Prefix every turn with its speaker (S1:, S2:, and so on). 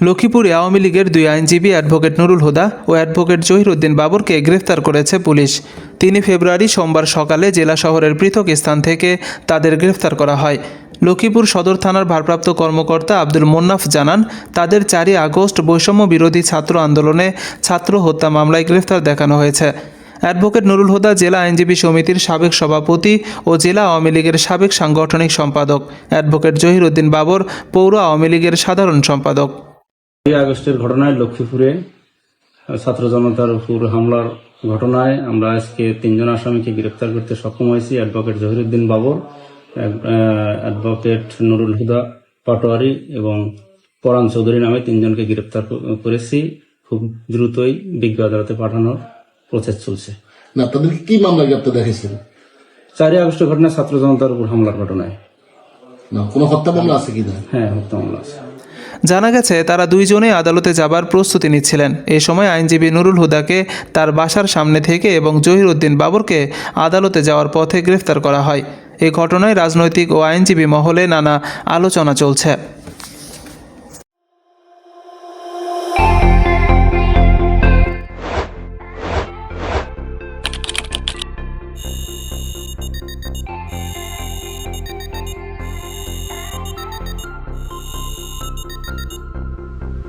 S1: লক্ষ্মীপুরে আওয়ামী লীগের দুই আইনজীবী অ্যাডভোকেট নুরুল হুদা ও অ্যাডভোকেট জহিরুদ্দিন বাবরকে গ্রেফতার করেছে পুলিশ। ৩ ফেব্রুয়ারি সোমবার সকালে জেলা শহরের পৃথক স্থান থেকে তাদের গ্রেফতার করা হয়। লক্ষ্মীপুর সদর থানার ভারপ্রাপ্ত কর্মকর্তা আব্দুল মোন্নাফ জানান, তাদের 4 আগস্ট বৈষম্য বিরোধী ছাত্র আন্দোলনে ছাত্র হত্যা মামলায় গ্রেফতার দেখানো হয়েছে। অ্যাডভোকেট নুরুল হুদা জেলা আইনজীবী সমিতির সাবেক সভাপতি ও জেলা আওয়ামী লীগের সাবেক সাংগঠনিক সম্পাদক। অ্যাডভোকেট জহিরুদ্দিন বাবর পৌর আওয়ামী লীগের সাধারণ সম্পাদক।
S2: 2 আগস্টের ঘটনায় লক্ষ্মীপুরে ছাত্র জনতার উপর হামলার ঘটনায় আমরা আজকে 3 জন আসামিকে গ্রেপ্তার করতে সক্ষম হয়েছি। অ্যাডভোকেট জহিরুদ্দিন বাবর, অ্যাডভোকেট নুরুল হুদা পাটোয়ারি এবং পরাণ চৌধুরী নামে 3 জনকে গ্রেপ্তার করেছি। খুব দ্রুতই বিজ্ঞ আদালতে পাঠানোর প্রসেস চলছে।
S3: না, তাদেরকে কি মামলা গ্রেপ্তার দেখেছিল?
S2: 4 আগস্টের ঘটনায় ছাত্র জনতার উপর হামলার ঘটনায়।
S3: না, কোনো হত্যা মামলা আছে কিনা?
S2: হ্যাঁ, হত্যা মামলা আছে।
S1: জানা গেছে, তারা দুইজনে আদালতে যাবার প্রস্তুতি নিচ্ছিলেন। এ সময় আইনজীবী নুরুল হুদাকে তার বাসার সামনে থেকে এবং জহিরুদ্দিন বাবরকে আদালতে যাওয়ার পথে গ্রেফতার করা হয়। এই ঘটনায় রাজনৈতিক ও আইনজীবী মহলে নানা আলোচনা চলছে।